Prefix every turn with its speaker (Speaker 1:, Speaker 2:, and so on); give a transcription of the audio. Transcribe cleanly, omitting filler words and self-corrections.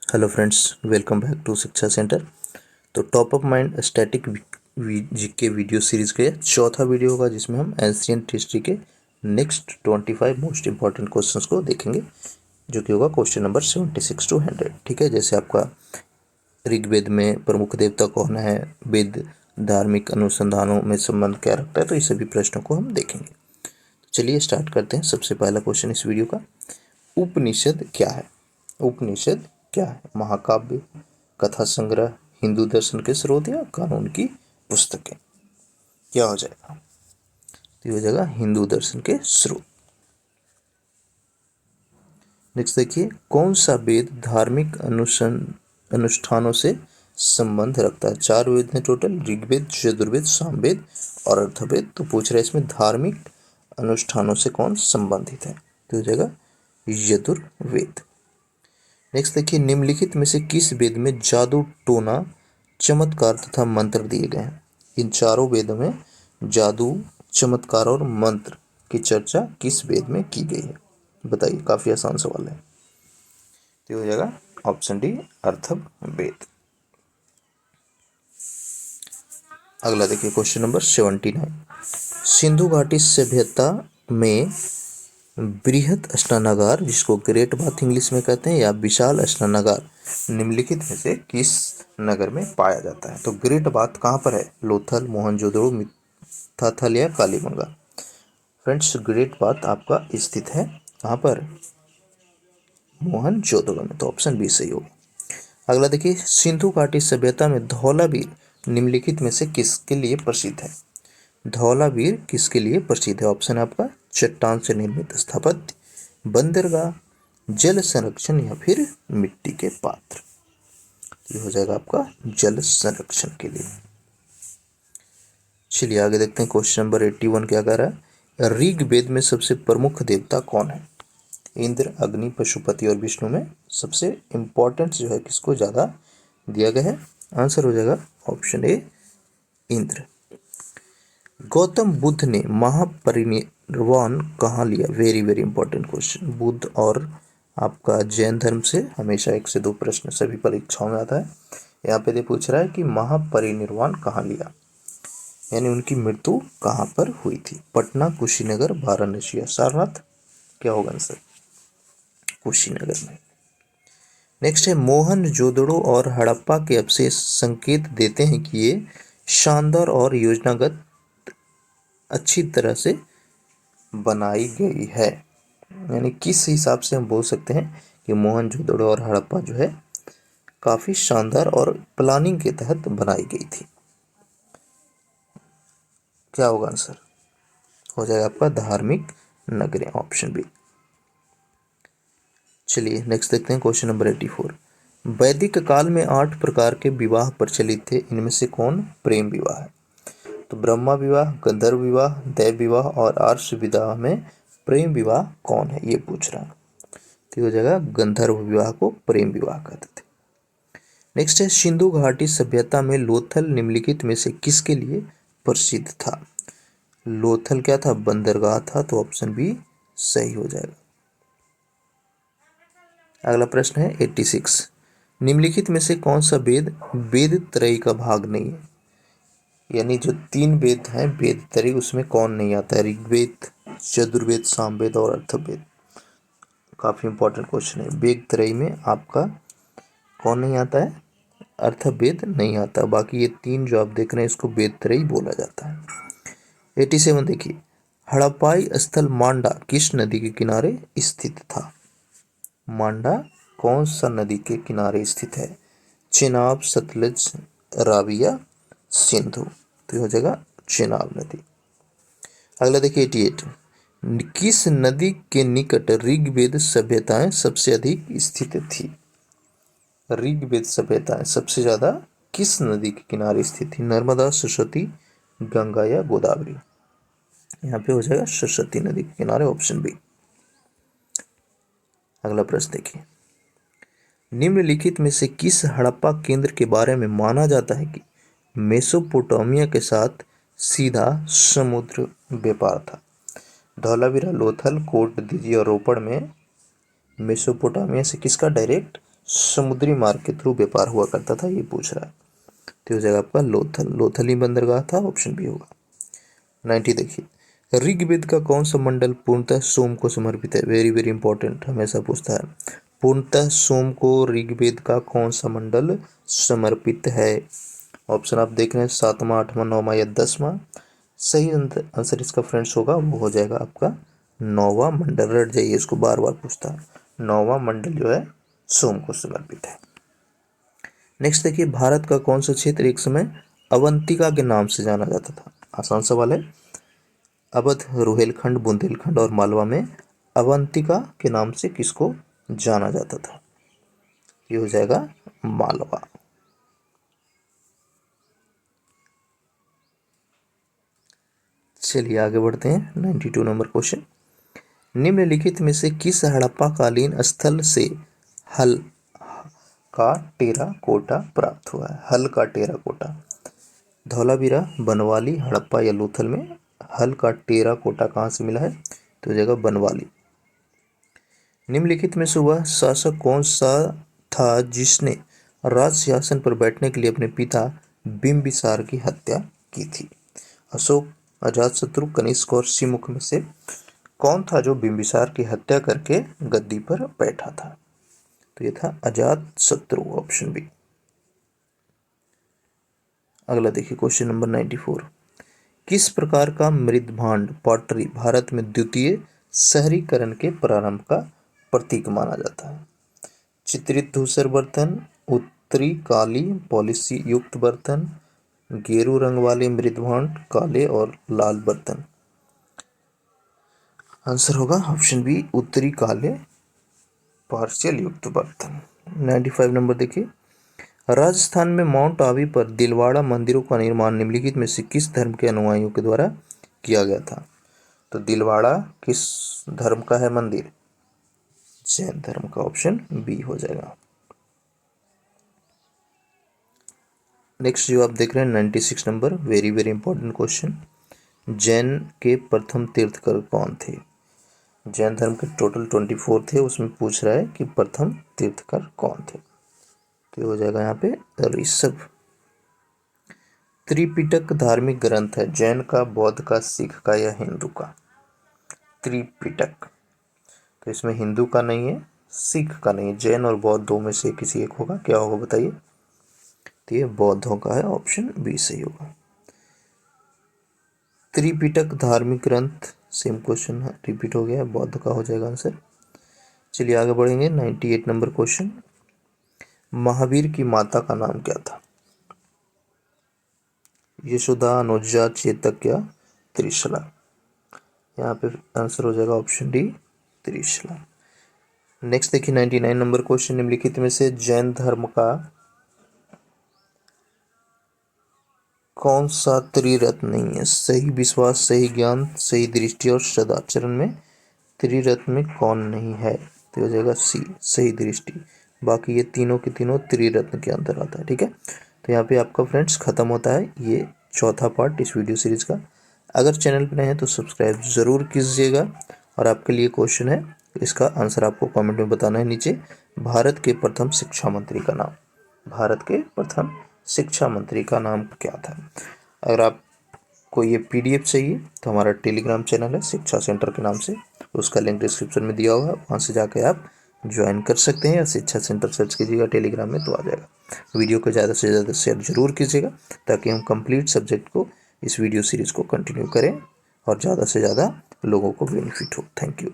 Speaker 1: Hello friends, welcome back to Shiksha centre. तो top of mind static GK video series के चौथा video होगा, जिसमें हम एंशिएंट हिस्ट्री के नेक्स्ट 25 मोस्ट इंपॉर्टेंट क्वेश्चंस को देखेंगे, जो कि होगा क्वेश्चन नंबर 76 to 100। ठीक है, जैसे आपका ऋग्वेद में प्रमुख देवता कौन है, वेद धार्मिक अनुसंधानों में संबंध क्या रखता है, तो ये सभी प्रश्नों को हम देखेंगे। तो चलिए स्टार्ट करते हैं। सबसे पहला क्वेश्चन इस वीडियो का, उपनिषद क्या है? उपनिषद क्या है? महाकाव्य, कथा संग्रह, हिंदू दर्शन के स्रोत या कानून की पुस्तकें? क्या हो जाएगा? तो ये हो जाएगा हिंदू दर्शन के स्रोत। नेक्स्ट देखिए, कौन सा वेद धार्मिक अनुष्ठानों से संबंध रखता है? 4 वेद हैं टोटल, ऋग्वेद, यजुर्वेद, सामवेद और अथर्ववेद। तो पूछ रहा है इसमें धार्मिक अनुष्ठानों से कौन संबंधित है? तो हो जाएगा यजुर्वेद। नेक्स्ट देखिए, निम्नलिखित में से किस वेद में जादू, टोना, चमत्कार तथा मंत्र दिए गए हैं? इन चारों वेदों में जादू, चमत्कार और मंत्र की चर्चा किस वेद में की गई है? बताइए, काफी आसान सवाल है। तो हो जाएगा ऑप्शन डी, अथर्ववेद। अगला देखिए क्वेश्चन नंबर 79। सिंधु घाटी सभ्यता में बृहत स्नानागार, जिसको ग्रेट बाथ इंग्लिश में कहते हैं, या विशाल स्नानागार निम्नलिखित में से किस नगर में पाया जाता है? तो ग्रेट बाथ कहाँ पर है? लोथल, मोहनजोदड़ो, मिथाथल या कालीबंगा? फ्रेंड्स, ग्रेट बाथ आपका स्थित है कहाँ पर? मोहनजोदड़ो में। तो ऑप्शन बी सही होगा। अगला देखिए, सिंधु घाटी सभ्यता में धौलावीर निम्नलिखित में से किसके लिए प्रसिद्ध है? धौलावीर किसके लिए प्रसिद्ध है? ऑप्शन आपका चट्टान से निर्मित स्थापत्य, बंदरगाह, जल संरक्षण या फिर मिट्टी के पात्र? ये हो जाएगा आपका जल संरक्षण के लिए। चलिए आगे देखते हैं, क्वेश्चन नंबर 81 क्या कह रहा है? ऋग्वेद में सबसे प्रमुख देवता कौन है? इंद्र, अग्नि, पशुपति और विष्णु में सबसे इंपॉर्टेंट जो है किसको ज्यादा दिया गया है? आंसर हो जाएगा ऑप्शन ए, इंद्र। गौतम बुद्ध ने महापरिनिर्वाण कहाँ लिया? Very very important question. Buddha और आपका जैन धर्म से हमेशा 1 से 2 प्रश्न सभी परीक्षाओं में आता है। यहाँ पे पूछ रहा है कि महापरिनिर्वाण कहाँ लिया, यानी उनकी मृत्यु कहाँ पर हुई थी? पटना, कुशीनगर, वाराणसी या सारनाथ? क्या होगा आंसर? कुशीनगर में। नेक्स्ट है, मोहनजोदड़ो और हड़प्पा के अवशेष संकेत देते हैं कि ये शानदार और योजनागत अच्छी तरह से बनाई गई है। यानी किस हिसाब से हम बोल सकते हैं कि मोहनजोदड़ो और हड़प्पा जो है काफी शानदार और प्लानिंग के तहत बनाई गई थी? क्या होगा आंसर? हो जाएगा आपका धार्मिक नगरें, ऑप्शन बी। चलिए नेक्स्ट देखते हैं, क्वेश्चन नंबर 84। वैदिक काल में 8 प्रकार के विवाह प्रचलित थे, इनमें से कौन प्रेम विवाह है? तो ब्रह्मा विवाह, गंधर्व विवाह, दैव विवाह और आर्ष विवाह में प्रेम विवाह कौन है, ये पूछ रहा है। तो हो जाएगा गंधर्व विवाह को प्रेम विवाह कहते थे। नेक्स्ट है, सिंधु घाटी सभ्यता में लोथल निम्नलिखित में से किसके लिए प्रसिद्ध था? लोथल क्या था? बंदरगाह था। तो ऑप्शन बी सही हो जाएगा। अगला प्रश्न है 86। निम्नलिखित में से कौन सा वेद वेद त्रयी का भाग नहीं है? यानी जो 3 वेद हैं वेद त्रयी, उसमें कौन नहीं आता है? ऋग्वेद, यजुर्वेद, सामवेद और अथर्ववेद। काफी इंपॉर्टेंट क्वेश्चन है। वेद त्रयी में आपका कौन नहीं आता है? अथर्ववेद नहीं आता। बाकी ये 3 जो आप देख रहे हैं इसको वेद त्रयी बोला जाता है। 87 देखिए, हड़प्पाई स्थल मांडा किस नदी के किनारे स्थित था? मांडा कौन सा नदी के किनारे स्थित है? चेनाब, सतलज, रावी या सिंधु? तो हो जाएगा चेनाब नदी। अगला देखिए 88। किस नदी के निकट ऋग्वेद सभ्यताएं सबसे अधिक स्थित थी? ऋग्वेद सभ्यताएं सबसे ज्यादा किस नदी के किनारे स्थित थी? नर्मदा, सरस्वती, गंगा या गोदावरी? यहाँ पे हो जाएगा सरस्वती नदी के किनारे, ऑप्शन बी। अगला प्रश्न देखिए, निम्नलिखित में से किस हड़प्पा केंद्र के बारे में माना जाता है कि मेसोपोटामिया के साथ सीधा समुद्र व्यापार था? धौलावीरा, लोथल, कोट दीजिए और रोपड़ में मेसोपोटामिया से किसका डायरेक्ट समुद्री मार्ग के थ्रू व्यापार हुआ करता था, ये पूछ रहा है। तो हो जाएगा आपका लोथल, लोथल ही बंदरगाह था, ऑप्शन बी होगा। 90 देखिए, ऋग्वेद का कौन सा मंडल पूर्णतः सोम को समर्पित है? वेरी वेरी इंपॉर्टेंट, हमेशा पूछता है। पूर्णतः सोम को ऋग्वेद का कौन सा मंडल समर्पित है? ऑप्शन आप देख रहे हैं, 7वां, 8वां, 9वां या 10वां। सही आंसर इसका फ्रेंड्स होगा, वो हो जाएगा आपका 9वां मंडल। रट जाइए, इसको बार बार पूछता है। 9वां मंडल जो है सोम को समर्पित है। नेक्स्ट देखिए, भारत का कौन सा क्षेत्र एक समय अवंतिका के नाम से जाना जाता था? आसान सवाल है। अवध, रुहेलखंड, बुंदेलखंड और मालवा में अवंतिका के नाम से किसको जाना जाता था? ये हो जाएगा मालवा। चलिए आगे बढ़ते हैं। 92 नंबर क्वेश्चन, निम्नलिखित में से किस हड़प्पा कालीन स्थल से हल का टेराकोटा प्राप्त हुआ है? हल का टेराकोटा, धौलावीरा, बनवाली, हड़प्पा या लोथल में हल का टेराकोटा कहाँ से मिला है? तो हो जाएगा बनवाली। निम्नलिखित में से वह शासक कौन सा था जिसने राज सिंहासन पर बैठने के लिए अपने पिता बिंबिसार की हत्या की थी? अशोक, अजातशत्रु, कनिष्क और सिमुक में से कौन था जो बिंबिसार की हत्या करके गद्दी पर बैठा था? तो ये था अजातशत्रु, ऑप्शन बी। अगला देखिए क्वेश्चन नंबर 94, किस प्रकार का मृदभांड पॉटरी भारत में द्वितीय शहरीकरण के प्रारंभ का प्रतीक माना जाता है? चित्रित धूसर बर्तन, उत्तरी काली पॉलिसी युक्त बर्तन, गेरू रंग वाले मृदभांड, काले और लाल बर्तन। आंसर होगा ऑप्शन बी, उत्तरी काले पार्शियल युक्त बर्तन। 95 नंबर देखिए, राजस्थान में माउंट आबू पर दिलवाड़ा मंदिरों का निर्माण निम्नलिखित में से किस धर्म के अनुयायियों के द्वारा किया गया था? तो दिलवाड़ा किस धर्म का है मंदिर? जैन धर्म का, ऑप्शन बी हो जाएगा। नेक्स्ट जो आप देख रहे हैं 96 number, very very important question, Jain के प्रथम तीर्थकर कौन थे? जैन धर्म के टोटल 24 थे, उसमें पूछ रहा है कि प्रथम तीर्थकर कौन थे? तो हो जाएगा यहाँ पे ऋषभ। त्रिपिटक धार्मिक ग्रंथ है जैन का, बौद्ध का, सिख का या हिंदू का? त्रिपिटक, तो इसमें हिंदू का नहीं है, सिख का नहीं है, जैन और बौद्ध दो में से किसी एक होगा। क्या होगा बताइए? तो ये बौद्धों का है, ऑप्शन बी सही होगा। त्रिपिटक धार्मिक ग्रंथ, सेम क्वेश्चन है, रिपीट हो गया, बौद्ध का हो जाएगा आंसर। चलिए आगे बढ़ेंगे। 98 नंबर क्वेश्चन, महावीर की माता का नाम क्या था? यशोदा, अनुजा, चेतक या त्रिशला? यहाँ पे आंसर हो जाएगा ऑप्शन डी, त्रिशला। नेक्स्ट देखिए 99 नंबर क्वेश्चन, निम्नलिखित में से जैन धर्म का कौन सा त्रिरत्न नहीं है? सही विश्वास, सही ज्ञान, सही दृष्टि और सदाचरण में त्रिरत्न में कौन नहीं है? तो हो जाएगा सी, सही दृष्टि। बाकी ये तीनों के तीनों त्रिरत्न के अंदर आता है, ठीक है। तो यहाँ पे आपका फ्रेंड्स खत्म होता है ये चौथा पार्ट इस वीडियो सीरीज का। अगर चैनल पर नए हैं तो सब्सक्राइब जरूर कीजिएगा। और आपके लिए क्वेश्चन है, इसका आंसर आपको कमेंट में बताना है नीचे। भारत के प्रथम शिक्षा मंत्री का नाम, भारत के प्रथम शिक्षा मंत्री का नाम क्या था? अगर आपको ये पीडीएफ चाहिए तो हमारा टेलीग्राम चैनल है शिक्षा सेंटर के नाम से, उसका लिंक डिस्क्रिप्शन में दिया होगा, वहाँ से जाकर आप ज्वाइन कर सकते हैं या शिक्षा सेंटर सर्च कीजिएगा टेलीग्राम में तो आ जाएगा। वीडियो को ज़्यादा से ज़्यादा शेयर जरूर कीजिएगा ताकि हम कंप्लीट सब्जेक्ट को, इस वीडियो सीरीज़ को कंटिन्यू करें और ज़्यादा से ज़्यादा लोगों को बेनिफिट हो। Thank you.